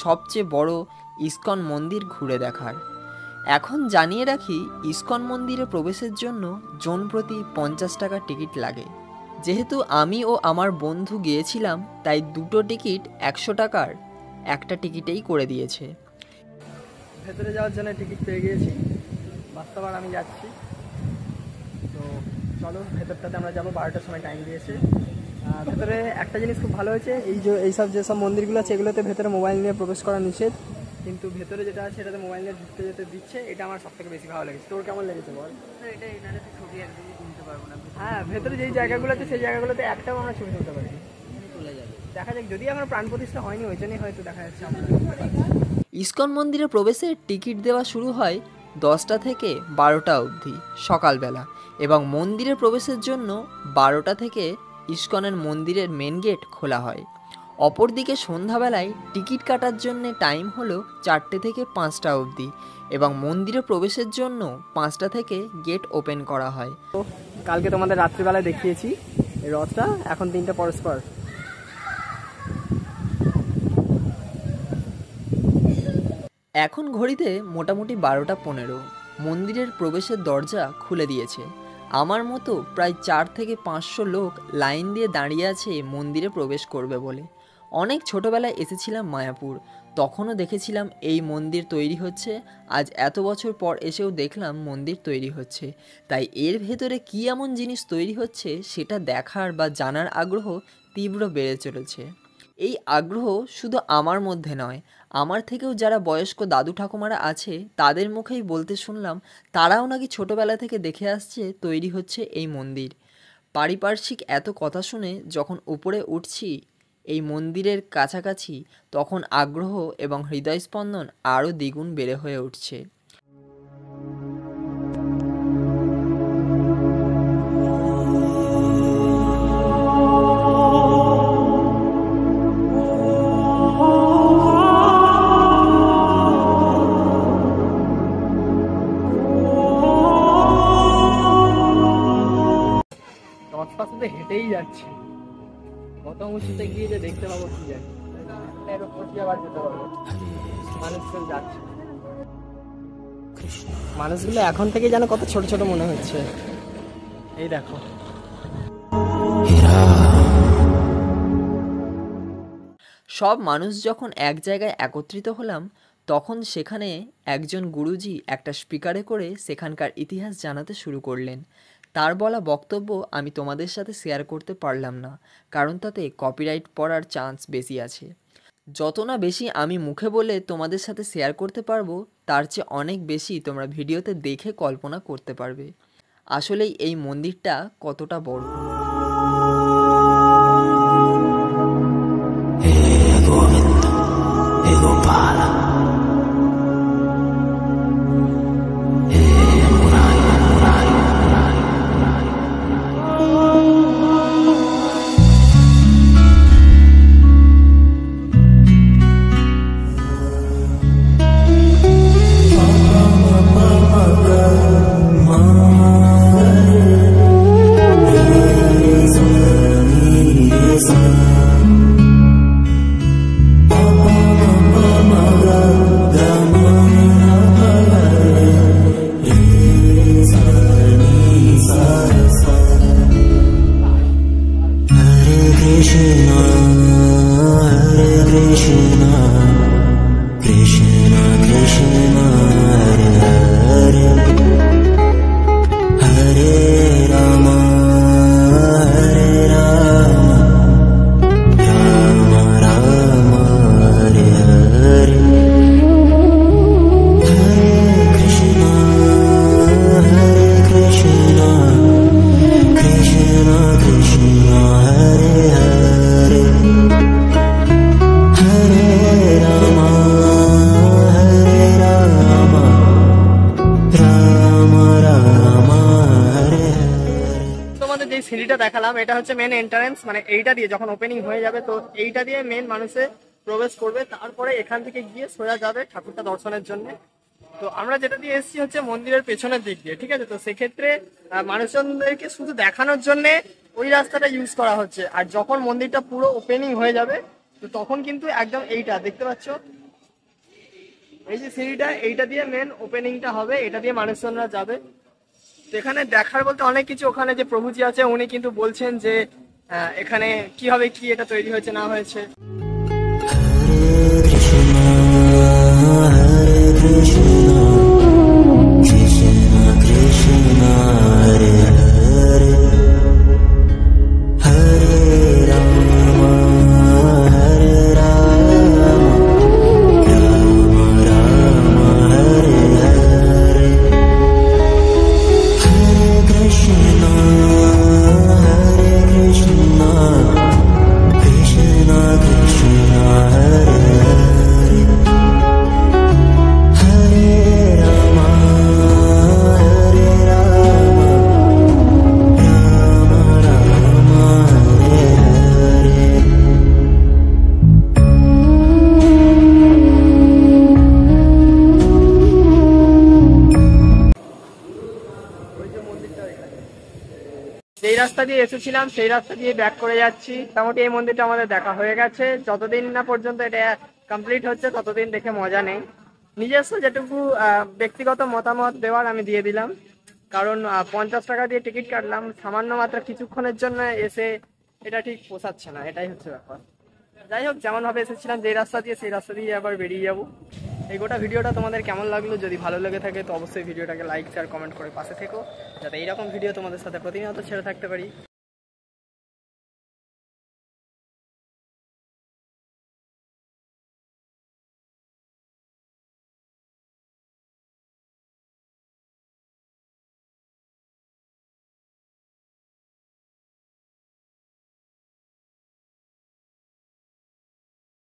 সবচেয়ে বড় ইস্কন মন্দির ঘুরে দেখার। এখন জানিয়ে রাখি, ইস্কন মন্দিরে প্রবেশের জন্য জন প্রতি 50 টাকা টিকিট লাগে। যেহেতু আমি ও আমার বন্ধু গিয়েছিলাম, তাই দুটো টিকিট 100 টাকার একটা টিকিটেই করে দিয়েছে। ভেতরে যাওয়ার জন্য টিকিট পেয়ে গিয়েছি, বাস্তবার আমি যাচ্ছি। তো চলো ভেতরটাতে আমরা যাবো, 12টার সময় টাইম দিয়েছে। ভেতরে একটা জিনিস খুব ভালো হয়েছে, এইসব যেসব মন্দিরগুলো আছে এগুলোতে ভেতরে মোবাইল নিয়ে প্রবেশ করা নিষেধ, কিন্তু ভেতরে যেটা আছে এটাতে মোবাইল নিয়ে ঢুকতে যেতে দিচ্ছে। এটা আমার সব থেকে বেশি ভালো লেগেছে। তোর কেমন লেগেছে বল? এটা এখানে ছবি একদমই তুলতে পারবো না। হ্যাঁ, ভেতরে যেই জায়গাগুলোতে সেই জায়গাগুলোতে একটাও আমরা ছবি তুলতে পারি। চলে যাবে, দেখা যাক, যদি আমার প্রাণ প্রতিষ্ঠা হয়নি ওই জন্যই হয়তো দেখা যাচ্ছে আমরা। ইস্কন মন্দিরে প্রবেশের টিকিট দেওয়া শুরু হয় 10টা থেকে 12টা অবধি সকালবেলা, এবং মন্দিরে প্রবেশের জন্য 12টা থেকে ইস্কনের মন্দিরের মেন গেট খোলা হয়। অপরদিকে সন্ধ্যাবেলায় টিকিট কাটার জন্য টাইম হলো 4টে থেকে 5টা অবধি, এবং মন্দিরে প্রবেশের জন্য 5টা থেকে গেট ওপেন করা হয়। তো কালকে তোমাদের রাত্রিবেলায় দেখিয়েছি এই রথটা, এখন 3টে পরস্পর। এখন ঘড়িতে মোটামুটি 12টা 15। মন্দিরের প্রবেশের দরজা খুলে দিয়েছে। আমার মতো প্রায় 4 থেকে 500 লোক লাইন দিয়ে দাঁড়িয়ে আছে মন্দিরে প্রবেশ করবে বলে। অনেক ছোটোবেলায় এসেছিলাম মায়াপুর, তখনও দেখেছিলাম এই মন্দির তৈরি হচ্ছে। আজ এত বছর পর এসেও দেখলাম মন্দির তৈরি হচ্ছে, তাই এর ভেতরে কী এমন জিনিস তৈরি হচ্ছে সেটা দেখার বা জানার আগ্রহ তীব্র বেড়ে চলেছে। এই আগ্রহ শুধু আমার মধ্যে নয়, আমার থেকেও যারা বয়স্ক দাদু ঠাকুমারা আছে তাদের মুখেই বলতে শুনলাম, তারাও নাকি ছোটোবেলা থেকে দেখে আসছে তৈরি হচ্ছে এই মন্দির। পারিপার্শ্বিক এত কথা শুনে যখন উপরে উঠছি এই মন্দিরের কাছাকাছি, তখন আগ্রহ এবং হৃদয়স্পন্দন আরও দ্বিগুণ বেড়ে হয়ে উঠছে। রথপাশে হেঁটেই যাচ্ছে, কত উঁচুতে গিয়ে যে দেখতে পাবো কি জানি। আবার যেতে পারবো, মানুষজন যাচ্ছে। মানুষগুলো এখন থেকে যেন কত ছোট ছোট মনে হচ্ছে। এই দেখো, সব মানুষ যখন এক জায়গায় একত্রিত হলাম, তখন সেখানে একজন গুরুজি একটা স্পিকারে করে সেখানকার ইতিহাস জানাতে শুরু করলেন। তার বলা বক্তব্য আমি তোমাদের সাথে শেয়ার করতে পারলাম না, কারণ তাতে কপিরাইট পড়ার চান্স বেশি আছে। যত না বেশি আমি মুখে বলে তোমাদের সাথে শেয়ার করতে পারবো, তার চেয়ে অনেক বেশি তোমরা ভিডিওতে দেখে কল্পনা করতে পারবে আসলেই এই মন্দিরটা কতটা বড়। সিঁড়িটা দেখালাম, এটা হচ্ছে মেন এন্ট্রান্স, মানে এইটা দিয়ে যখন ওপেনিং হয়ে যাবে তো এইটা দিয়ে মেন মানুষে প্রবেশ করবে, তারপরে এখান থেকে গিয়ে সোজা যাবে ঠাকুরটা দর্শনের জন্য। তো আমরা যেটা দিয়ে এসেছি হচ্ছে মন্দিরের পেছনের দিক দিয়ে, ঠিক আছে। তো সেক্ষেত্রে মানুষজনদেরকে শুধু দেখানোর জন্য ওই রাস্তাটা ইউজ করা হচ্ছে, আর যখন মন্দিরটা পুরো ওপেনিং হয়ে যাবে তো তখন কিন্তু একদম এইটা দেখতে পাচ্ছ, এই যে সিঁড়িটা, এইটা দিয়ে মেন ওপেনিংটা হবে, এটা দিয়ে মানুষজনরা যাবে। তো এখানে দেখার বলতে অনেক কিছু, ওখানে যে প্রভুজি আছে উনি কিন্তু বলছেন যে এখানে কিভাবে কি এটা তৈরি হয়েছে না হয়েছে। যেই রাস্তা দিয়ে এসেছিলাম সেই রাস্তা দিয়ে ব্যাক করে যাচ্ছি। মোটামুটি এই মন্দিরটা আমাদের দেখা হয়ে গেছে। যতদিন না পর্যন্ত এটা কমপ্লিট হচ্ছে ততদিন দেখে মজা নেই। নিজস্ব যেটুকু ব্যক্তিগত মতামত দেওয়ার আমি দিয়ে দিলাম, কারণ 50 টাকা দিয়ে টিকিট কাটলাম, সামান্য মাত্র কিছুক্ষণের জন্য এসে এটা ঠিক পোষাচ্ছে না, এটাই হচ্ছে ব্যাপার। যাই হোক, যেমনভাবে এসেছিলাম যেই রাস্তা দিয়ে সেই রাস্তা দিয়ে আবার বেরিয়ে যাবো। এই গোটা ভিডিওটা তোমাদের কেমন লাগলো? যদি ভালো লেগে থাকে তো অবশ্যই ভিডিওটাকে লাইক শেয়ার কমেন্ট করে পাশে থেকো, যাতে এইরকম ভিডিও তোমাদের সাথে প্রতিনিয়ত ছেড়ে থাকতে পারি।